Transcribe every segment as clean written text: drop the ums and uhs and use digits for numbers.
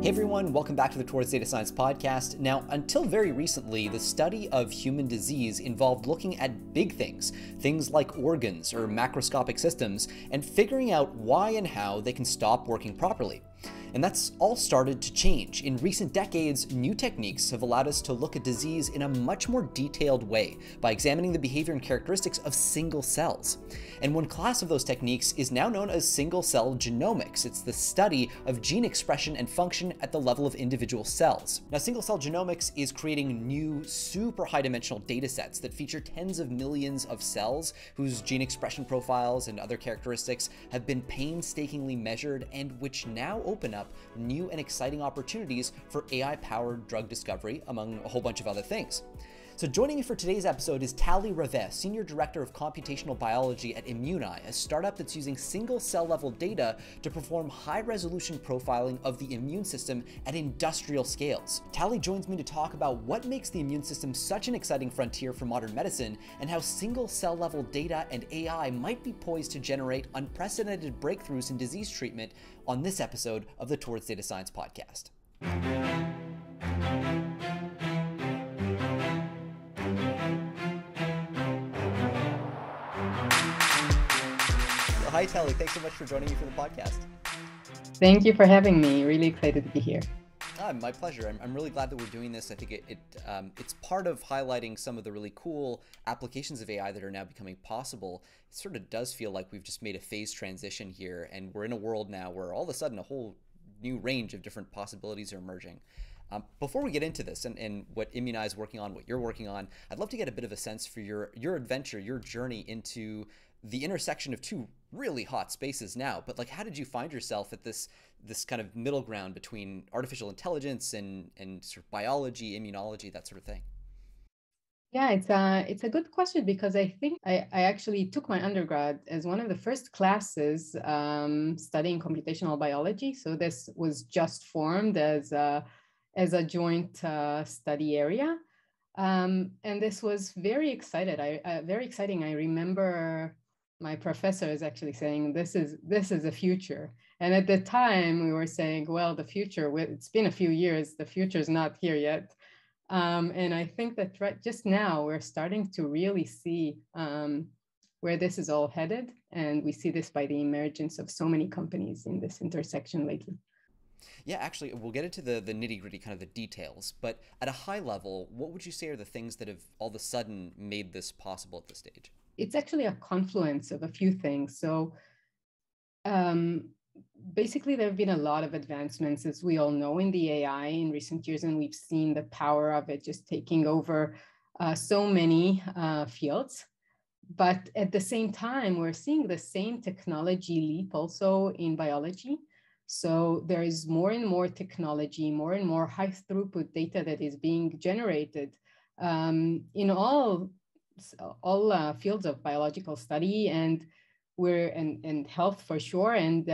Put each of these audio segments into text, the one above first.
Hey everyone, welcome back to the Towards Data Science podcast. Now, until very recently, the study of human disease involved looking at big things like organs or macroscopic systems, and figuring out why and how they can stop working properly. And that's all started to change. In recent decades, new techniques have allowed us to look at disease in a much more detailed way by examining the behavior and characteristics of single cells. And one class of those techniques is now known as single-cell genomics. It's the study of gene expression and function at the level of individual cells. Now, single-cell genomics is creating new, super high-dimensional data sets that feature tens of millions of cells whose gene expression profiles and other characteristics have been painstakingly measured, and which now open up new and exciting opportunities for AI-powered drug discovery, among a whole bunch of other things. So joining me for today's episode is Tali Raveh, Senior Director of Computational Biology at Immunai, a startup that's using single-cell level data to perform high-resolution profiling of the immune system at industrial scales. Tali joins me to talk about what makes the immune system such an exciting frontier for modern medicine, and how single-cell level data and AI might be poised to generate unprecedented breakthroughs in disease treatment on this episode of the Towards Data Science podcast. Hi, Tali. Thanks so much for joining me for the podcast. Thank you for having me. Really excited to be here. My pleasure. I'm really glad that we're doing this. I think it's part of highlighting some of the really cool applications of AI that are now becoming possible. It sort of does feel like we've just made a phase transition here, and we're in a world now where all of a sudden a whole new range of different possibilities are emerging. Before we get into this and what Immunai is working on, what you're working on, I'd love to get a bit of a sense for your adventure, your journey into the intersection of two really hot spaces now. But like, how did you find yourself at this kind of middle ground between artificial intelligence and sort of biology, immunology, that sort of thing? Yeah, it's a good question, because I think I actually took my undergrad as one of the first classes studying computational biology. So this was just formed as a joint study area. And this was very exciting. I remember my professor is actually saying, this is the future. And at the time we were saying, well, the future, it's been a few years, the future is not here yet. And I think that just now we're starting to really see where this is all headed. And we see this by the emergence of so many companies in this intersection lately. Yeah, actually, we'll get into the nitty-gritty, kind of the details. But at a high level, what would you say are the things that have all of a sudden made this possible at this stage? It's actually a confluence of a few things. So basically, there have been a lot of advancements, as we all know, in the AI in recent years, and we've seen the power of it just taking over so many fields. But at the same time, we're seeing the same technology leap also in biology. So there is more and more technology, more and more high throughput data that is being generated in all fields of biological study, and health for sure. And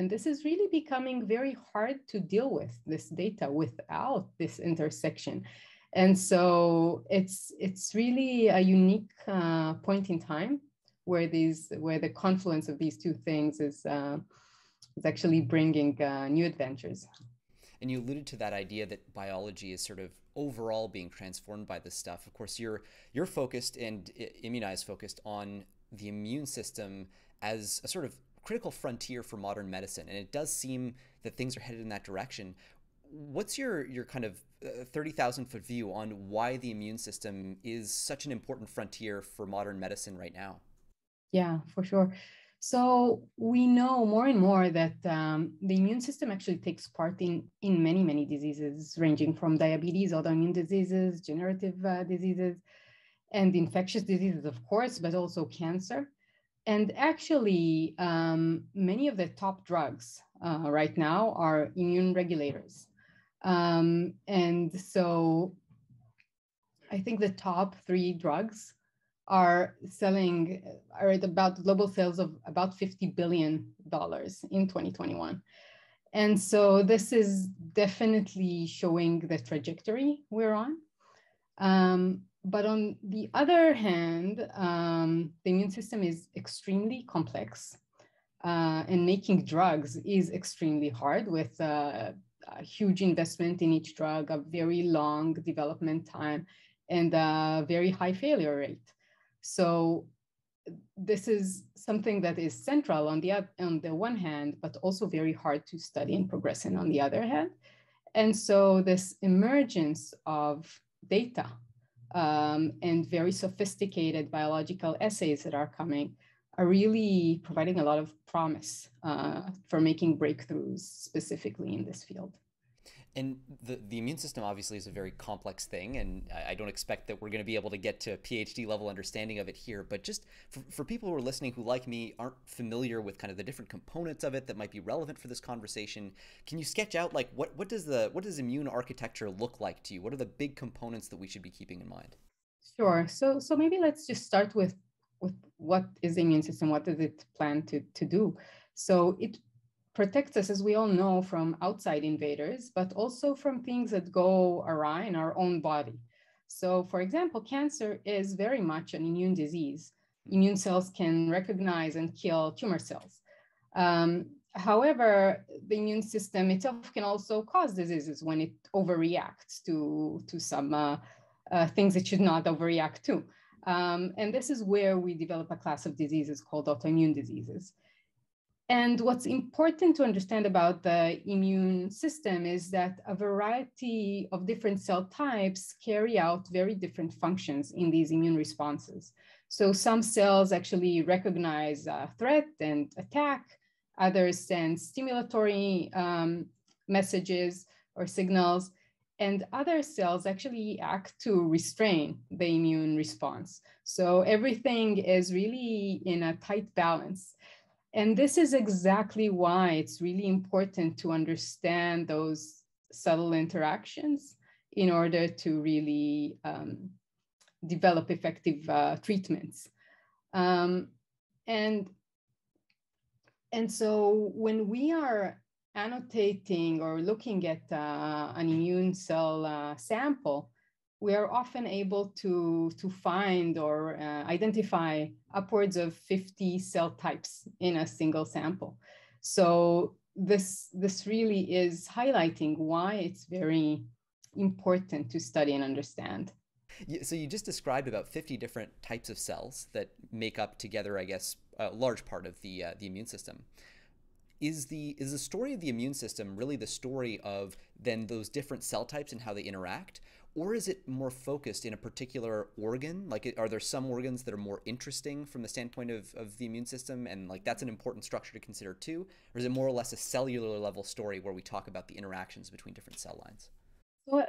this is really becoming very hard to deal with this data without this intersection. And so it's really a unique point in time where the confluence of these two things is actually bringing new adventures. And you alluded to that idea that biology is sort of overall being transformed by this stuff. Of course, you're focused, and Immunai is focused on the immune system as a sort of critical frontier for modern medicine. And it does seem that things are headed in that direction. What's your kind of 30,000-foot view on why the immune system is such an important frontier for modern medicine right now? Yeah, for sure. So we know more and more that the immune system actually takes part in many, many diseases, ranging from diabetes, autoimmune diseases, degenerative diseases, and infectious diseases, of course, but also cancer. And actually, many of the top drugs right now are immune regulators. And so I think the top 3 drugs are at about global sales of about $50 billion in 2021. And so this is definitely showing the trajectory we're on. But on the other hand, the immune system is extremely complex. And making drugs is extremely hard with a huge investment in each drug, a very long development time, and a very high failure rate. So this is something that is central on the one hand, but also very hard to study and progress in on the other hand. And so this emergence of data and very sophisticated biological assays that are coming are really providing a lot of promise for making breakthroughs specifically in this field. And the immune system obviously is a very complex thing, and I don't expect that we're going to be able to get to a PhD level understanding of it here, but just for people who are listening who, like me, aren't familiar with kind of the different components of it that might be relevant for this conversation, can you sketch out like what does immune architecture look like to you? What are the big components that we should be keeping in mind? Sure. So maybe let's just start with what is the immune system? What does it plan to do? So it protects us, as we all know, from outside invaders, but also from things that go awry in our own body. So, for example, cancer is very much an immune disease. Immune cells can recognize and kill tumor cells. However, the immune system itself can also cause diseases when it overreacts to some things it should not overreact to. And this is where we develop a class of diseases called autoimmune diseases. And what's important to understand about the immune system is that a variety of different cell types carry out very different functions in these immune responses. So some cells actually recognize a threat and attack, others send stimulatory messages or signals, and other cells actually act to restrain the immune response. So everything is really in a tight balance. And this is exactly why it's really important to understand those subtle interactions in order to really develop effective treatments. And so when we are annotating or looking at an immune cell sample, we are often able to find or identify upwards of 50 cell types in a single sample. So this really is highlighting why it's very important to study and understand. So you just described about 50 different types of cells that make up together, I guess, a large part of the immune system. Is the story of the immune system really the story of then those different cell types and how they interact? Or is it more focused in a particular organ? Like, are there some organs that are more interesting from the standpoint of the immune system, and like that's an important structure to consider too? Or is it more or less a cellular level story where we talk about the interactions between different cell lines?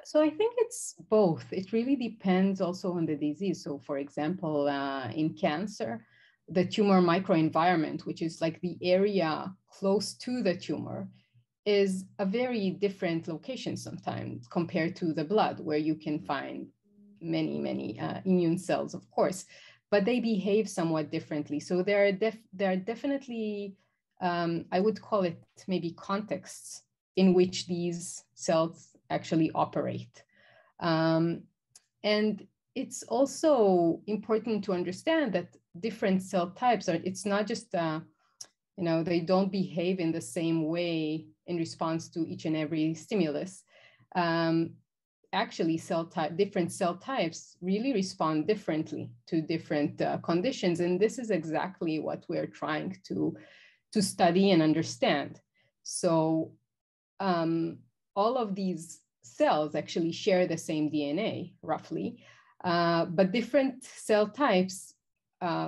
So I think it's both. It really depends also on the disease. So for example, in cancer, the tumor microenvironment, which is like the area close to the tumor, is a very different location sometimes compared to the blood, where you can find many immune cells, of course, but they behave somewhat differently. So there are definitely, I would call it maybe contexts in which these cells actually operate. And it's also important to understand that different cell types it's not just, they don't behave in the same way in response to each and every stimulus. Actually, different cell types really respond differently to different conditions. And this is exactly what we're trying to study and understand. So all of these cells actually share the same DNA, roughly, but different cell types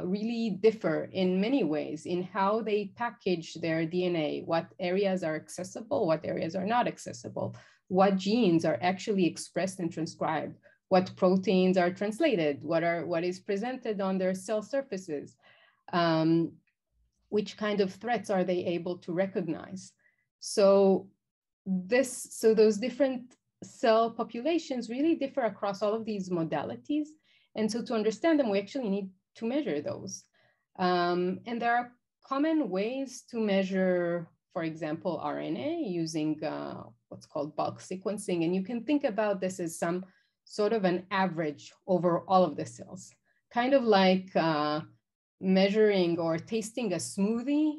really differ in many ways in how they package their DNA, what areas are accessible, what areas are not accessible, what genes are actually expressed and transcribed, what proteins are translated, what is presented on their cell surfaces, which kind of threats are they able to recognize. So those different cell populations really differ across all of these modalities. And so to understand them, we actually need to measure those. And there are common ways to measure, for example, RNA using what's called bulk sequencing. And you can think about this as some sort of an average over all of the cells, kind of like measuring or tasting a smoothie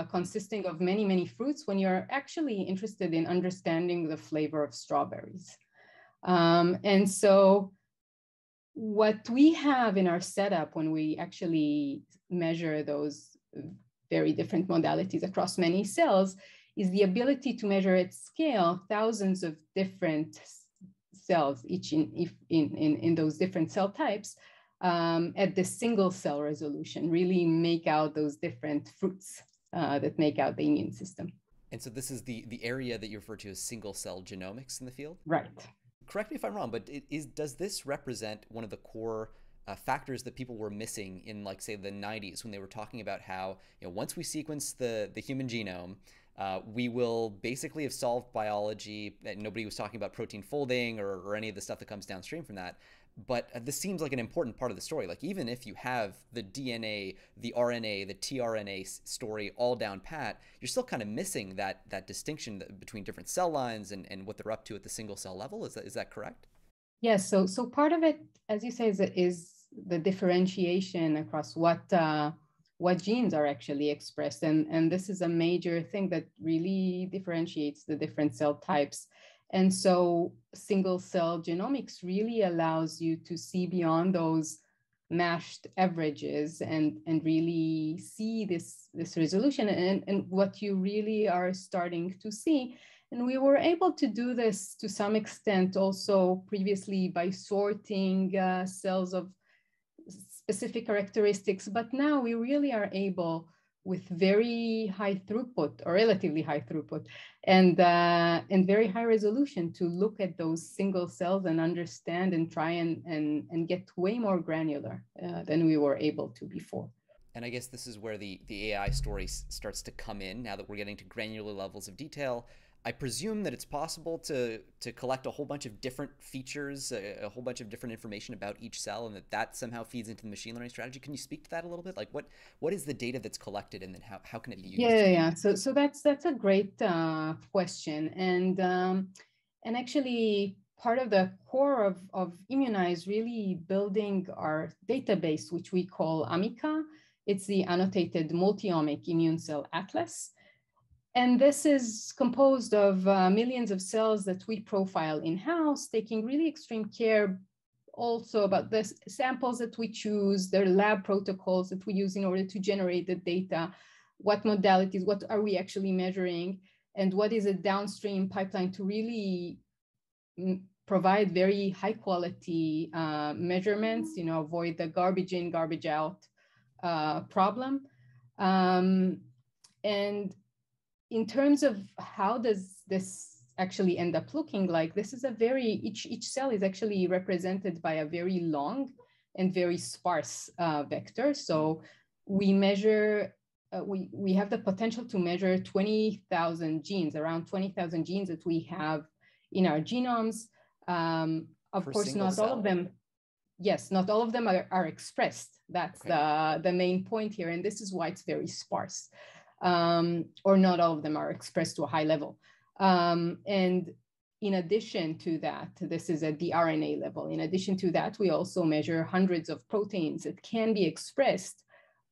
consisting of many, many fruits when you're actually interested in understanding the flavor of strawberries. And so what we have in our setup when we actually measure those very different modalities across many cells is the ability to measure at scale thousands of different cells, each in those different cell types, at the single cell resolution, really make out those different fruits that make out the immune system. And so this is the area that you refer to as single cell genomics in the field? Right. Correct me if I'm wrong, but does this represent one of the core factors that people were missing in, like, say, the 90s when they were talking about how, once we sequence the human genome, we will basically have solved biology. Nobody was talking about protein folding or any of the stuff that comes downstream from that. But this seems like an important part of the story. Like, even if you have the DNA, the RNA, the tRNA story all down pat, you're still kind of missing that distinction between different cell lines and what they're up to at the single cell level. Is that correct? Yes. So part of it, as you say, is the differentiation across what genes are actually expressed. And this is a major thing that really differentiates the different cell types. And so single cell genomics really allows you to see beyond those mashed averages and really see this resolution and what you really are starting to see. And we were able to do this to some extent also previously by sorting cells of specific characteristics, but now we really are able, with very high throughput or relatively high throughput and very high resolution, to look at those single cells and understand and try and get way more granular than we were able to before. And I guess this is where the AI story starts to come in now that we're getting to granular levels of detail. I presume that it's possible to collect a whole bunch of different features, a whole bunch of different information about each cell, and that somehow feeds into the machine learning strategy. Can you speak to that a little bit? Like, what is the data that's collected, and then how can it be used? Yeah. So that's a great question, and actually part of the core of Immunai is really building our database, which we call AMICA. It's the Annotated Multi-Omic Immune Cell Atlas. And this is composed of millions of cells that we profile in-house, taking really extreme care also about the samples that we choose, their lab protocols that we use in order to generate the data, what modalities, what are we actually measuring, and what is a downstream pipeline to really provide very high quality measurements, avoid the garbage in, garbage out problem. And in terms of how does this actually end up looking like, this is each cell is actually represented by a very long and very sparse vector. So we measure, we have the potential to measure 20,000 genes, around 20,000 genes that we have in our genomes. Of course, not all of them. Yes, not all of them are expressed. That's the main point here. And this is why it's very sparse. Or not all of them are expressed to a high level. And in addition to that, this is at the RNA level. In addition to that, we also measure hundreds of proteins that can be expressed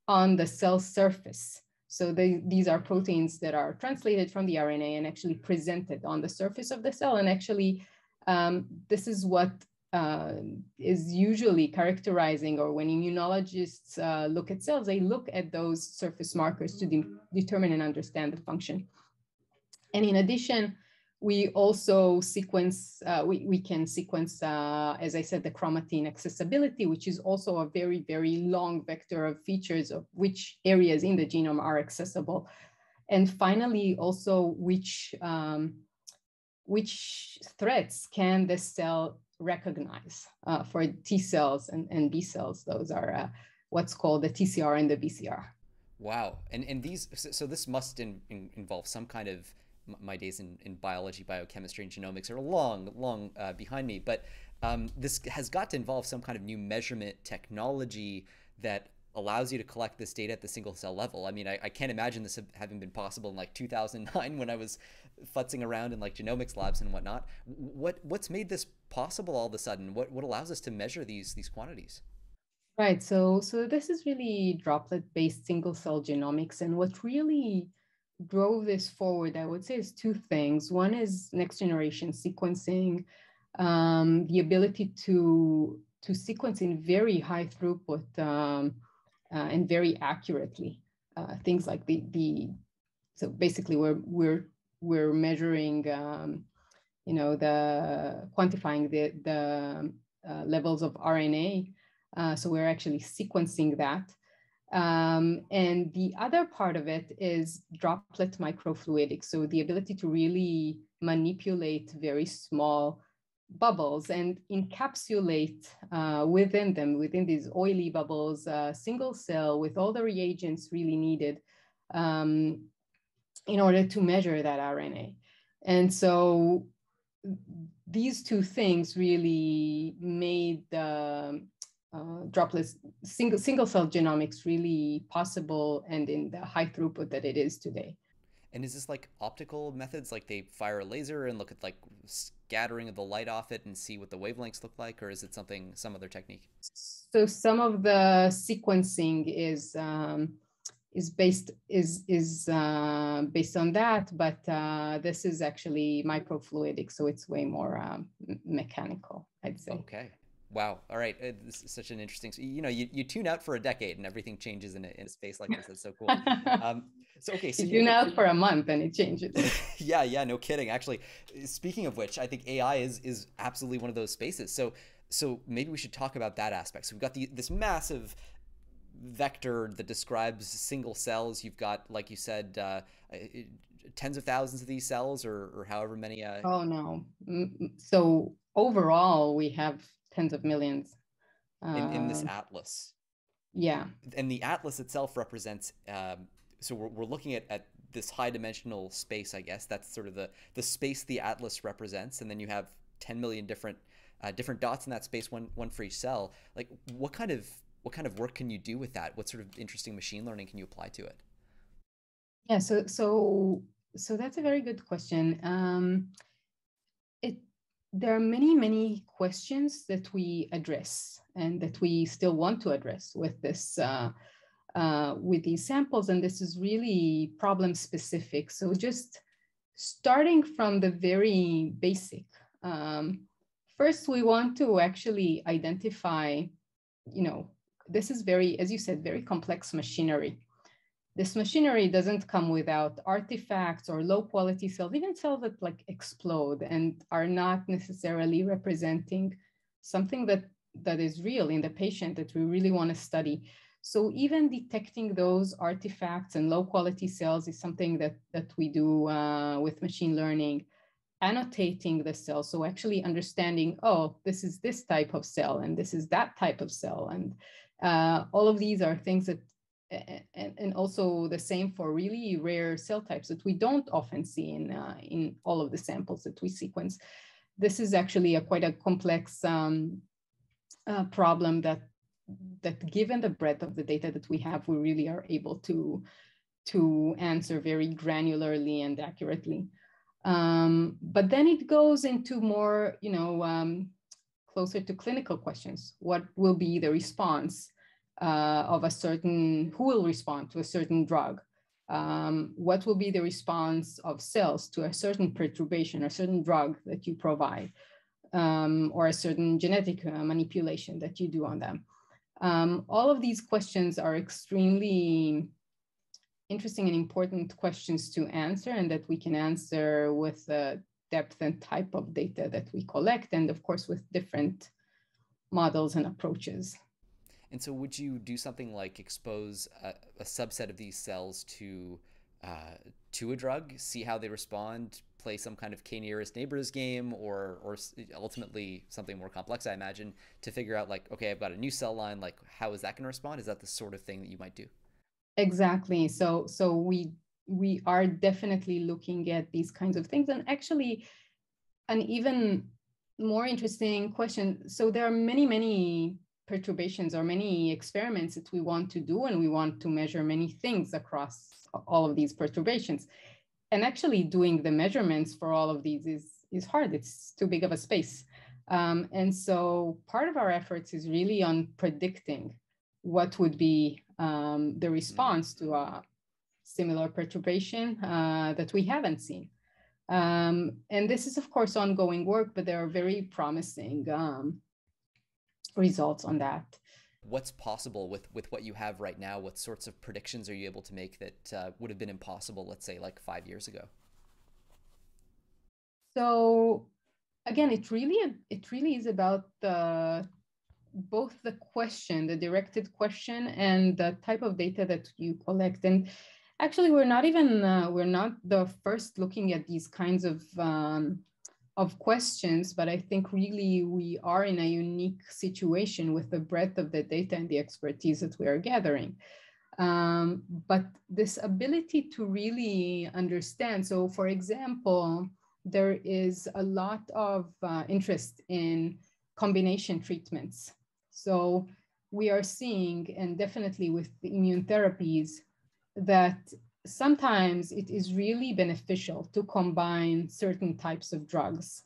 on the cell surface. So these are proteins that are translated from the RNA and actually presented on the surface of the cell. And actually, this is what is usually characterizing, or when immunologists look at cells, they look at those surface markers to determine and understand the function. And in addition, we also sequence, we can sequence, as I said, the chromatin accessibility, which is also a very, very long vector of features of which areas in the genome are accessible. And finally, also which threats can the cell recognize for T cells and B cells. Those are what's called the TCR and the BCR. Wow. And these, so this must involve some kind of, my days in biology, biochemistry, and genomics are long behind me, but this has got to involve some kind of new measurement technology that allows you to collect this data at the single cell level. I mean, I can't imagine this having been possible in like 2009 when I was futzing around in like genomics labs and whatnot. What's made this possible all of a sudden? What allows us to measure these quantities? Right. So this is really droplet-based single-cell genomics. And what really drove this forward, I would say, is two things. One is next-generation sequencing, the ability to sequence in very high throughput and very accurately. Things like so basically we're measuring the quantifying the levels of RNA. So we're actually sequencing that. And the other part of it is droplet microfluidics. So the ability to really manipulate very small bubbles and encapsulate within them, within these oily bubbles, single cell with all the reagents really needed in order to measure that RNA. And so these two things really made the droplets, single cell genomics really possible and in the high throughput that it is today. And is this like optical methods, like they fire a laser and look at like scattering of the light off it and see what the wavelengths look like, or is it some other technique? So some of the sequencing is based on that, but this is actually microfluidic, so it's way more mechanical, I'd say. Okay. Wow. All right. This is such an interesting. You tune out for a decade and everything changes in a space like this. That's so cool. So okay. So You tune out for a month and it changes. Yeah. Yeah. No kidding. Actually, speaking of which, I think AI is absolutely one of those spaces. So maybe we should talk about that aspect. So we've got this massive vector that describes single cells. You've got, like you said, tens of thousands of these cells, or however many. Oh no. So overall, we have tens of millions. In this atlas. Yeah. And the atlas itself represents. So we're looking at this high dimensional space, I guess. That's sort of the space the atlas represents, and then you have 10 million different dots in that space, one for each cell. Like what kind of work can you do with that? What sort of interesting machine learning can you apply to it? Yeah, so that's a very good question. There are many questions that we address and that we still want to address with this with these samples, and this is really problem specific. So just starting from the very basic, first we want to actually identify, this is very, as you said, very complex machinery. This machinery doesn't come without artifacts or low quality cells, even cells that like explode and are not necessarily representing something that is real in the patient that we really want to study. So even detecting those artifacts and low quality cells is something that we do with machine learning. Annotating the cell, so actually understanding, oh, this is this type of cell and this is that type of cell, and all of these are things that, and also the same for really rare cell types that we don't often see in all of the samples that we sequence. This is actually quite a complex problem that given the breadth of the data that we have, we really are able to answer very granularly and accurately. But then it goes into more, closer to clinical questions. What will be the response of a certain, who will respond to a certain drug? What will be the response of cells to a certain perturbation or certain drug that you provide, or a certain genetic manipulation that you do on them? All of these questions are extremely interesting and important questions to answer, and that we can answer with the depth and type of data that we collect, and of course with different models and approaches. And so would you do something like expose a subset of these cells to a drug, see how they respond, play some kind of K nearest neighbors game, or ultimately something more complex, I imagine, to figure out like, okay, I've got a new cell line, like how is that going to respond? Is that the sort of thing that you might do? Exactly. So we are definitely looking at these kinds of things, and actually an even more interesting question. So there are many perturbations or many experiments that we want to do, and we want to measure many things across all of these perturbations. And actually doing the measurements for all of these is hard. It's too big of a space. And so part of our efforts is really on predicting what would be the response to a similar perturbation that we haven't seen. And this is, of course, ongoing work, but there are very promising results on that. What's possible with what you have right now? What sorts of predictions are you able to make that would have been impossible, let's say, like 5 years ago? So again, it really is about both the question, the directed question, and the type of data that you collect. And actually, we're not the first looking at these kinds of questions, but I think really we are in a unique situation with the breadth of the data and the expertise that we are gathering. But this ability to really understand, so for example, there is a lot of interest in combination treatments. So we are seeing, and definitely with the immune therapies, that sometimes it is really beneficial to combine certain types of drugs,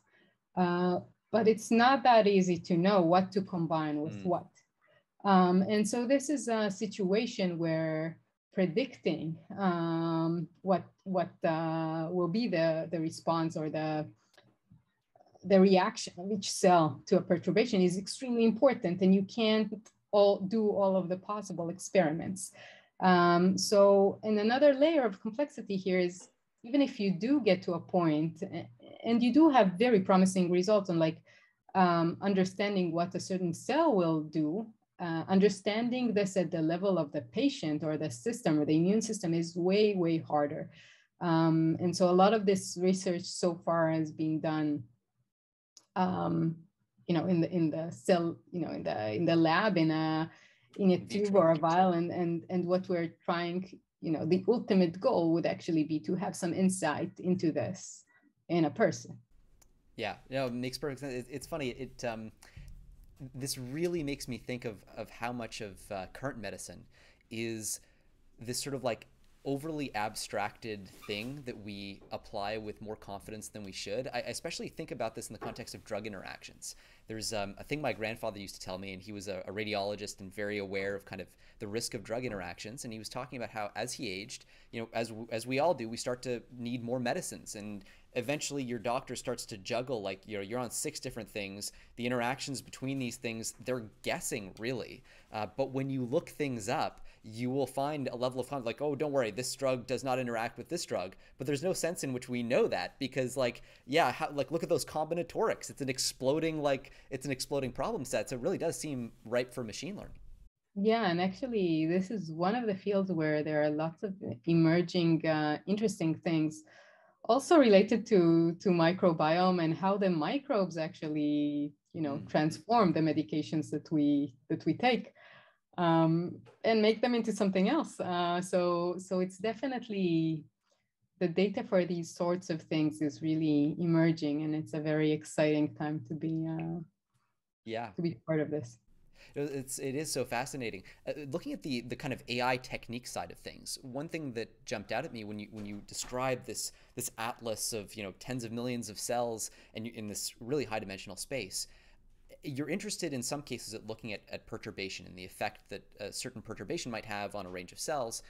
but it's not that easy to know what to combine with what. And so this is a situation where predicting what will be the response or the reaction of each cell to a perturbation is extremely important, and you can't do all of the possible experiments. So, and another layer of complexity here is, even if you do get to a point, and you do have very promising results on like understanding what a certain cell will do, understanding this at the level of the patient or the system or the immune system is way, way harder. And so a lot of this research so far has been done in the cell, in the lab, in a tube or a vial, and what we're trying, the ultimate goal would actually be to have some insight into this in a person. Yeah, it makes perfect sense. It's funny. This really makes me think of how much of current medicine is this sort of like overly abstracted thing that we apply with more confidence than we should. I especially think about this in the context of drug interactions. There's a thing my grandfather used to tell me, and he was a radiologist and very aware of kind of the risk of drug interactions. And he was talking about how as he aged, as we all do, we start to need more medicines, and eventually your doctor starts to juggle, like, you're on 6 different things. The interactions between these things, they're guessing really. But when you look things up, you will find a level of confidence, like, oh, don't worry, this drug does not interact with this drug. But there's no sense in which we know that, because look at those combinatorics. It's an exploding problem set. So it really does seem ripe for machine learning. Yeah, and actually, this is one of the fields where there are lots of emerging, interesting things, also related to microbiome and how the microbes actually, transform the medications that we take, and make them into something else. So it's definitely, the data for these sorts of things is really emerging, and it's a very exciting time to be part of this. It is so fascinating. Looking at the kind of AI technique side of things, one thing that jumped out at me when you describe this atlas of tens of millions of cells and in this really high dimensional space, you're interested in some cases at looking at perturbation and the effect that a certain perturbation might have on a range of cells.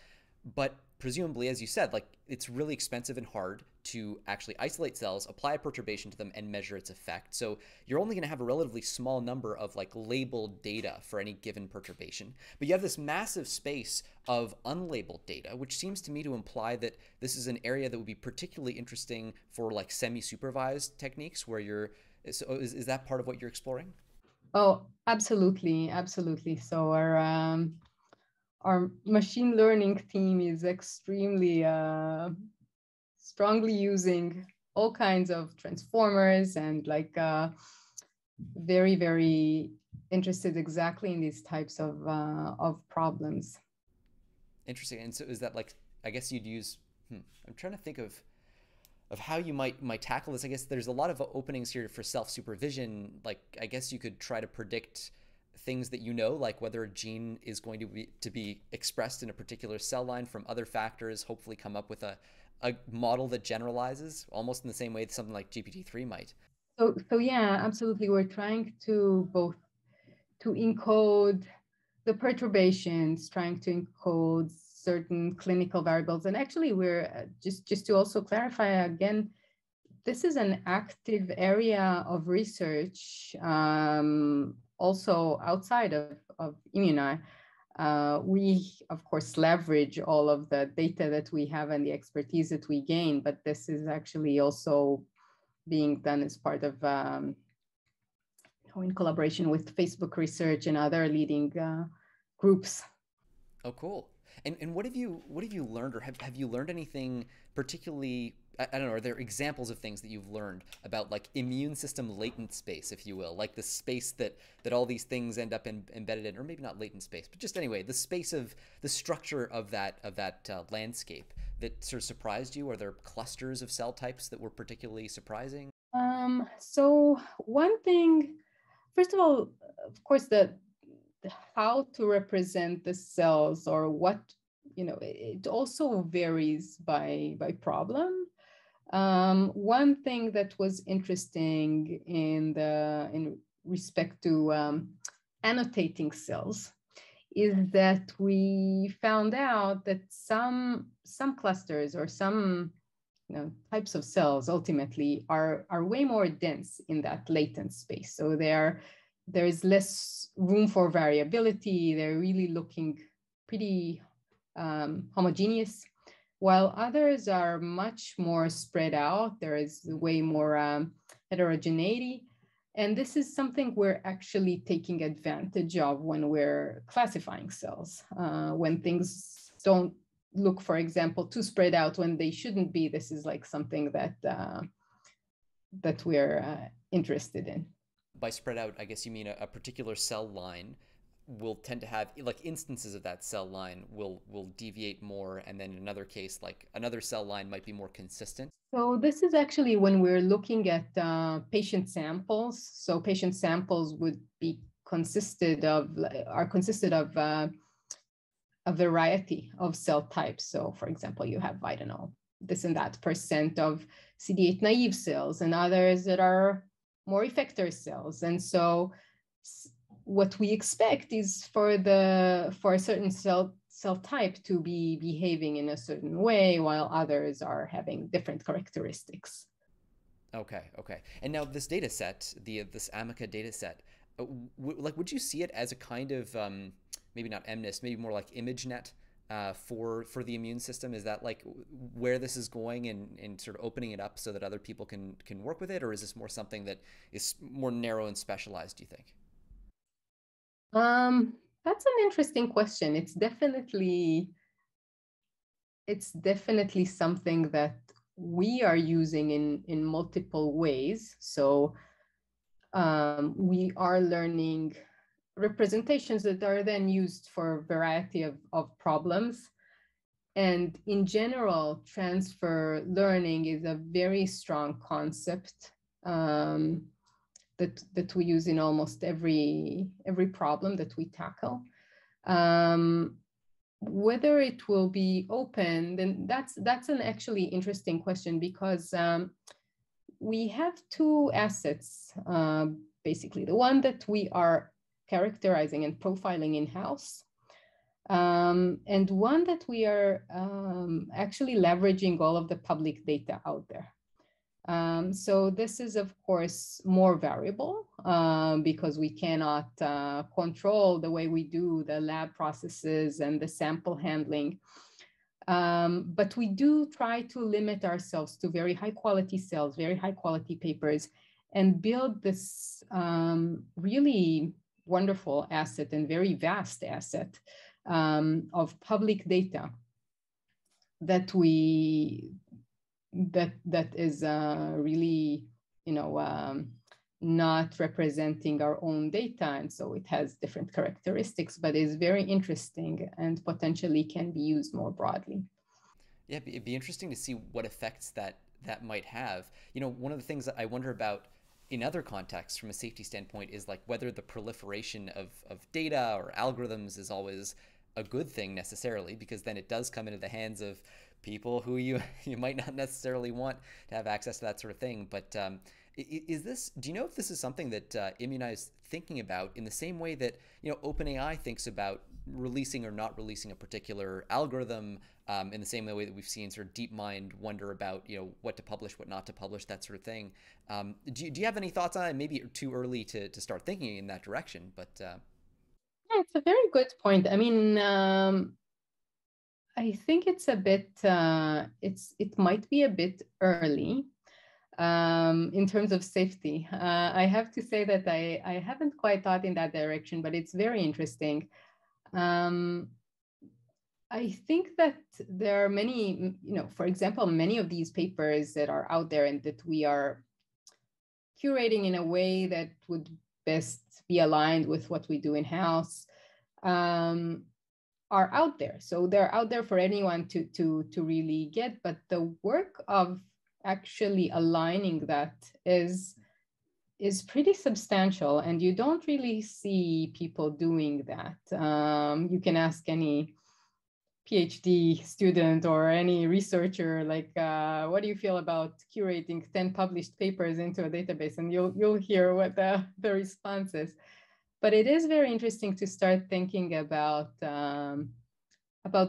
But presumably, as you said, like, it's really expensive and hard to actually isolate cells, apply a perturbation to them, and measure its effect. So you're only going to have a relatively small number of like labeled data for any given perturbation. But you have this massive space of unlabeled data, which seems to me to imply that this is an area that would be particularly interesting for like semi-supervised techniques where is that part of what you're exploring? Oh, absolutely, absolutely. So our machine learning team is extremely strongly using all kinds of transformers and very, very interested exactly in these types of problems. Interesting. And so is that like, I guess you'd use, I'm trying to think of how you might tackle this. I guess there's a lot of openings here for self-supervision. Like, I guess you could try to predict things that like whether a gene is going to be expressed in a particular cell line from other factors, hopefully come up with a model that generalizes almost in the same way that something like GPT-3 might. So yeah, absolutely. We're trying to both to encode the perturbations, trying to encode certain clinical variables. And actually, we're just to also clarify again, this is an active area of research, also outside of Immunai. We, of course, leverage all of the data that we have and the expertise that we gain, but this is actually also being done as part of, in collaboration with Facebook Research and other leading groups. Oh, cool. And what have you learned, or have you learned anything particularly? I don't know. Are there examples of things that you've learned about like immune system latent space, if you will, like the space that all these things end up embedded in, or maybe not latent space, but just anyway, the space of the structure of that landscape that sort of surprised you? Are there clusters of cell types that were particularly surprising? So one thing, first of all, of course, the how to represent the cells, or what, it also varies by problem. One thing that was interesting in respect to annotating cells is that we found out that some clusters or some types of cells ultimately are way more dense in that latent space. So there is less room for variability. They're really looking pretty homogeneous, while others are much more spread out. There is way more heterogeneity. And this is something we're actually taking advantage of when we're classifying cells. When things don't look, for example, too spread out when they shouldn't be, this is like something that that we're interested in. By spread out, I guess you mean a particular cell line will tend to have, like, instances of that cell line will deviate more, and then in another case, like another cell line might be more consistent. So this is actually when we're looking at patient samples. So patient samples would be consisted of a variety of cell types. So for example, you have, I don't know, this and that percent of CD8 naive cells, and others that are more effector cells. And so what we expect is for a certain cell type to be behaving in a certain way, while others are having different characteristics. Okay. And now this data set, this Amica data set, would you see it as a kind of maybe not MNIST, maybe more like ImageNet for the immune system? Is that like where this is going, and sort of opening it up so that other people can work with it, or is this more something that is more narrow and specialized, do you think? That's an interesting question. It's definitely something that we are using in multiple ways. So we are learning representations that are then used for a variety of problems. And in general, transfer learning is a very strong concept that we use in almost every problem that we tackle. Whether it will be open, then that's an actually interesting question, because we have two assets, basically. The one that we are characterizing and profiling in-house, and one that we are actually leveraging all of the public data out there. So this is, of course, more variable because we cannot control the way we do the lab processes and the sample handling. But we do try to limit ourselves to very high quality cells, very high quality papers, and build this really wonderful asset and very vast asset of public data that that is really, not representing our own data. And so it has different characteristics, but is very interesting and potentially can be used more broadly. Yeah, it'd be interesting to see what effects that might have. One of the things that I wonder about in other contexts from a safety standpoint is like whether the proliferation of data or algorithms is always a good thing necessarily, because then it does come into the hands of people who you might not necessarily want to have access to that sort of thing. But is this? Do you know if this is something that Immunai is thinking about in the same way that OpenAI thinks about releasing or not releasing a particular algorithm, in the same way that we've seen sort of DeepMind wonder about what to publish, what not to publish, that sort of thing. Do you have any thoughts on it? Maybe too early to start thinking in that direction, but Yeah, it's a very good point. I mean, I think it's a bit, it might be a bit early in terms of safety. I have to say that I haven't quite thought in that direction, but it's very interesting. I think that there are many, for example, many of these papers that are out there and that we are curating in a way that would best be aligned with what we do in-house, are out there. So they're out there for anyone to really get, but the work of actually aligning that is pretty substantial, and you don't really see people doing that. You can ask any PhD student or any researcher, like, what do you feel about curating 10 published papers into a database? And you'll hear what the response is. But it is very interesting to start thinking about the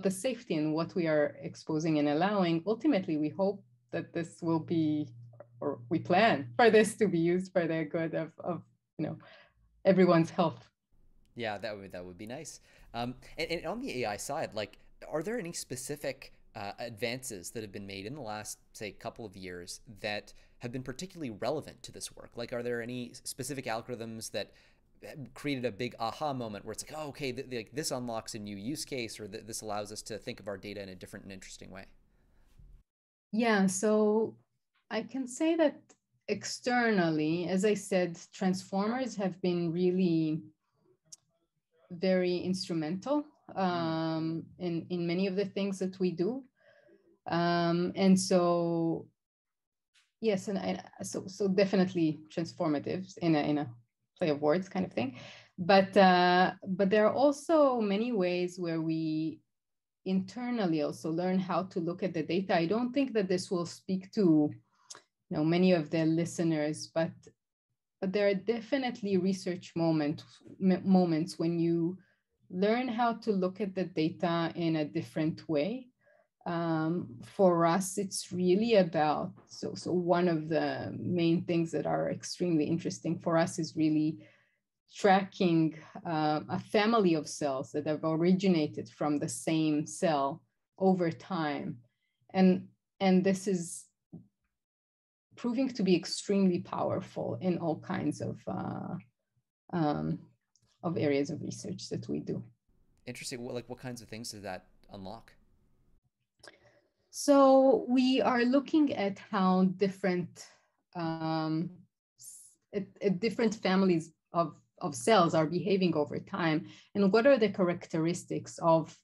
safety and what we are exposing and allowing. Ultimately, we hope that this will be, or we plan for this to be used for the good of everyone's health. yeah, that would be nice. And on the AI side, like, are there any specific advances that have been made in the last, say, couple of years that have been particularly relevant to this work? Like, are there any specific algorithms that created a big aha moment where it's like, oh, okay, like this unlocks a new use case, or this allows us to think of our data in a different and interesting way? Yeah, so I can say that externally, as I said, transformers have been really very instrumental in many of the things that we do. And so, yes, and so definitely transformative in a play of words kind of thing. But there are also many ways where we internally also learn how to look at the data. I don't think that this will speak to many of the listeners, but there are definitely research moments when you learn how to look at the data in a different way. For us, it's really about, so one of the main things that are extremely interesting for us is really tracking a family of cells that have originated from the same cell over time. And this is proving to be extremely powerful in all kinds of areas of research that we do. Interesting. What kinds of things does that unlock? So we are looking at how different different families of cells are behaving over time, and what are the characteristics of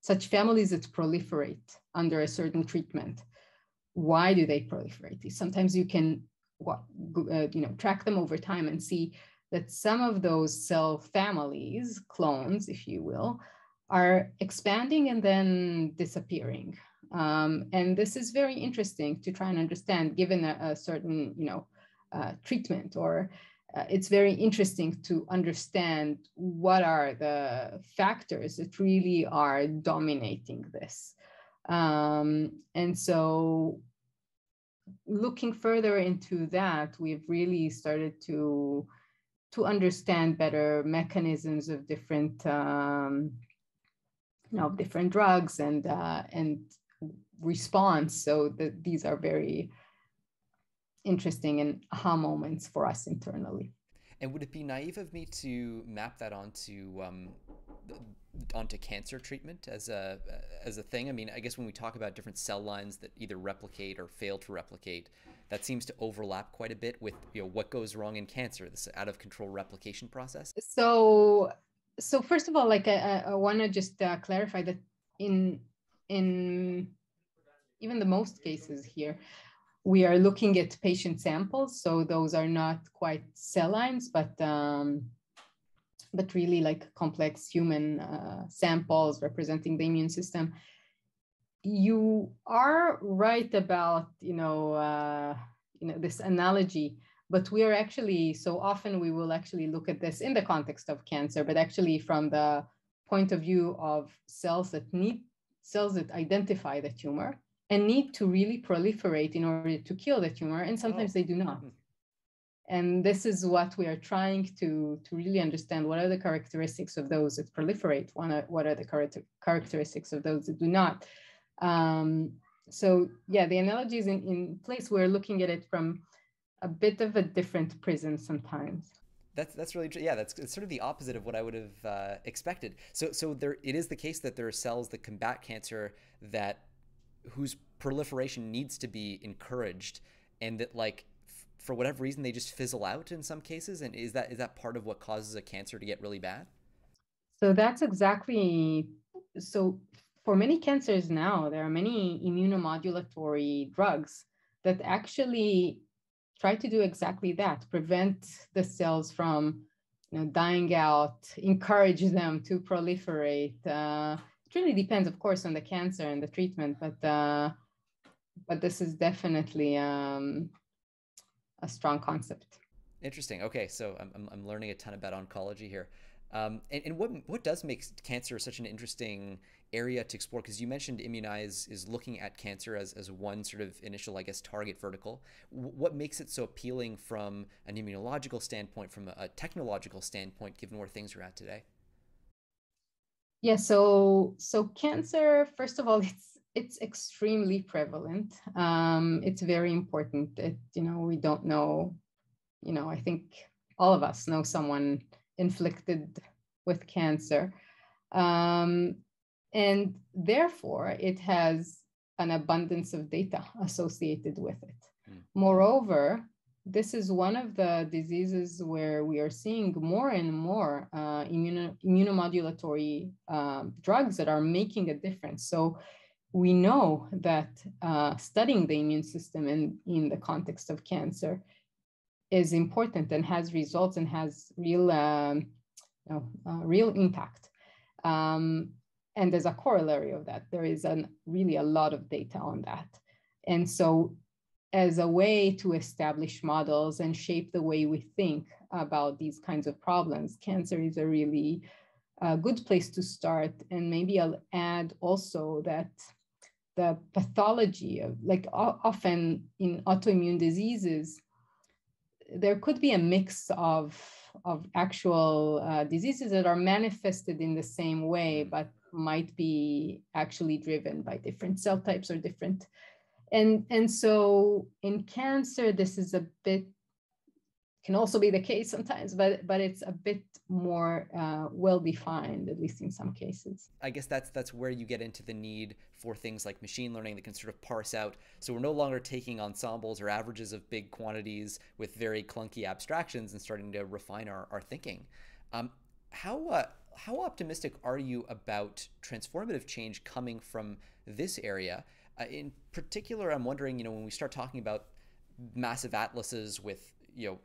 such families that proliferate under a certain treatment. Why do they proliferate? Sometimes you can track them over time and see that some of those cell families, clones, if you will, are expanding and then disappearing. And this is very interesting to try and understand, given a certain treatment, or it's very interesting to understand what are the factors that really are dominating this. And so looking further into that, we've really started to understand better mechanisms of different different drugs and response. So these are very interesting and aha moments for us internally. And would it be naive of me to map that onto cancer treatment as a thing? I mean, I guess when we talk about different cell lines that either replicate or fail to replicate, that seems to overlap quite a bit with what goes wrong in cancer, this out of control replication process. So first of all, like I want to just clarify that in even the most cases here, we are looking at patient samples. So those are not quite cell lines, but really like complex human samples representing the immune system. you are right about, this analogy, but we are actually, so often we will actually look at this in the context of cancer, but actually from the point of view of cells that identify the tumor and need to really proliferate in order to kill the tumor, and sometimes they do not. And this is what we are trying to really understand. What are the characteristics of those that proliferate? What are the characteristics of those that do not? So yeah, the analogy is in place. We're looking at it from a bit of a different prism sometimes. That's really true. Yeah, it's sort of the opposite of what I would have expected. So it is the case that there are cells that combat cancer whose proliferation needs to be encouraged, and that for whatever reason they just fizzle out in some cases. And is that part of what causes a cancer to get really bad? So that's exactly. So for many cancers now, there are many immunomodulatory drugs that actually try to do exactly that: prevent the cells from dying out, encourage them to proliferate. It really depends, of course, on the cancer and the treatment, but this is definitely a strong concept. Interesting. Okay, so I'm learning a ton about oncology here. And what does make cancer such an interesting area to explore? Because you mentioned Immunai is looking at cancer as one sort of initial, I guess, target vertical. What makes it so appealing from an immunological standpoint, from a technological standpoint, given where things are at today? Yeah, so cancer, first of all, it's extremely prevalent. It's very important that we don't know. I think all of us know someone inflicted with cancer. And therefore, it has an abundance of data associated with it. Moreover, this is one of the diseases where we are seeing more and more immunomodulatory drugs that are making a difference. So we know that studying the immune system in the context of cancer is important and has results and has real impact. And as a corollary of that, there is really a lot of data on that. And so as a way to establish models and shape the way we think about these kinds of problems, cancer is a really good place to start. And maybe I'll add also that the pathology of, often in autoimmune diseases, there could be a mix of actual diseases that are manifested in the same way, but might be actually driven by different cell types or different. And so in cancer, this is a bit, can also be the case sometimes, but it's a bit more well-defined, at least in some cases. I guess that's where you get into the need for things like machine learning that can sort of parse out. So we're no longer taking ensembles or averages of big quantities with very clunky abstractions and starting to refine our thinking. How optimistic are you about transformative change coming from this area? In particular, I'm wondering, when we start talking about massive atlases with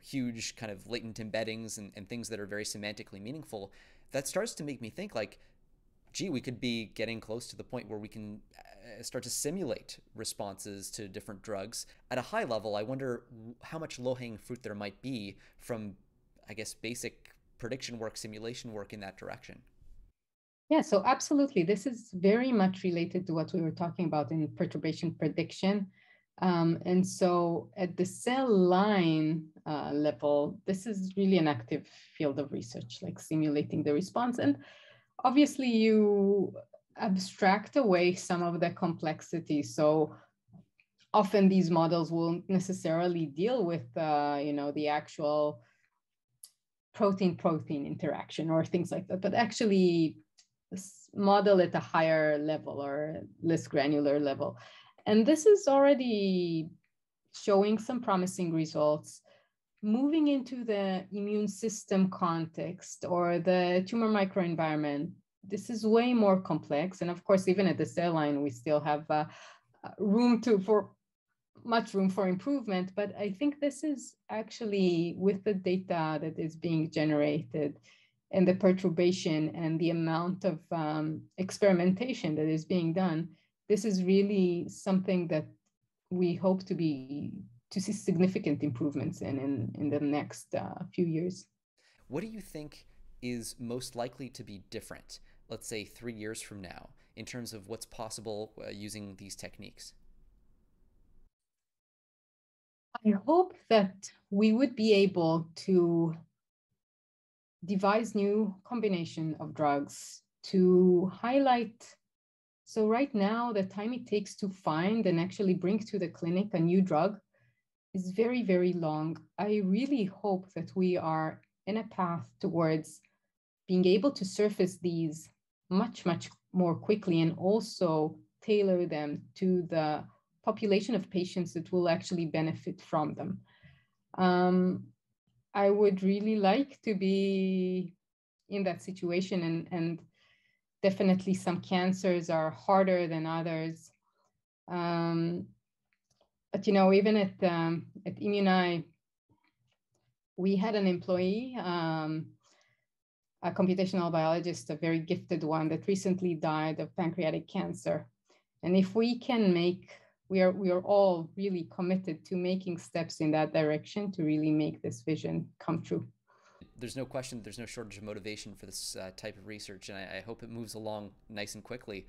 huge kind of latent embeddings and things that are very semantically meaningful, that starts to make me think gee, we could be getting close to the point where we can start to simulate responses to different drugs at a high level. I wonder how much low-hanging fruit there might be from, I guess, basic prediction work, simulation work in that direction. Yeah, so absolutely. This is very much related to what we were talking about in perturbation prediction. And so at the cell line level, this is really an active field of research, like simulating the response. And obviously you abstract away some of the complexity. So often these models won't necessarily deal with, the actual protein-protein interaction or things like that, but actually model at a higher level or less granular level. And this is already showing some promising results. Moving into the immune system context or the tumor microenvironment, this is way more complex. And of course, even at the cell line, we still have much room for improvement. But I think this is actually, with the data that is being generated and the perturbation and the amount of experimentation that is being done, this is really something that we hope to see significant improvements in the next few years. What do you think is most likely to be different, let's say 3 years from now, in terms of what's possible using these techniques? I hope that we would be able to devise new combination of drugs to highlight. So right now, the time it takes to find and actually bring to the clinic a new drug is very, very long. I really hope that we are in a path towards being able to surface these much, much more quickly and also tailor them to the population of patients that will actually benefit from them. I would really like to be in that situation, and definitely some cancers are harder than others. But even at Immunai, we had an employee, a computational biologist, a very gifted one that recently died of pancreatic cancer. And if we can we are all really committed to making steps in that direction to really make this vision come true. There's no question there's no shortage of motivation for this type of research, and I hope it moves along nice and quickly.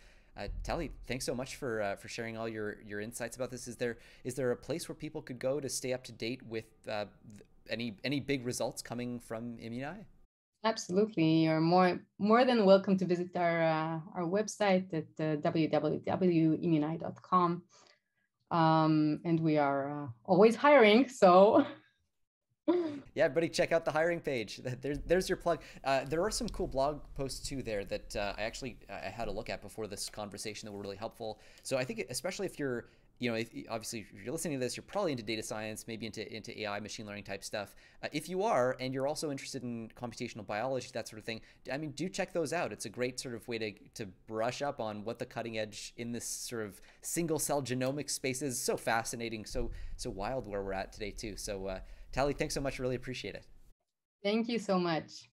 Tali, thanks so much for sharing all your insights about this. Is there a place where people could go to stay up to date with any big results coming from Immunai? Absolutely, you're more than welcome to visit our website at www.immunai.com, and we are always hiring. So. Yeah, everybody check out the hiring page. There's your plug. There are some cool blog posts too there that I had a look at before this conversation that were really helpful. So I think especially if you're, obviously if you're listening to this, you're probably into data science, maybe into AI, machine learning type stuff. If you are, and you're also interested in computational biology, that sort of thing, I mean, do check those out. It's a great sort of way to brush up on what the cutting edge in this sort of single cell genomics space is. So fascinating, so wild where we're at today too. So Tali, thanks so much. Really appreciate it. Thank you so much.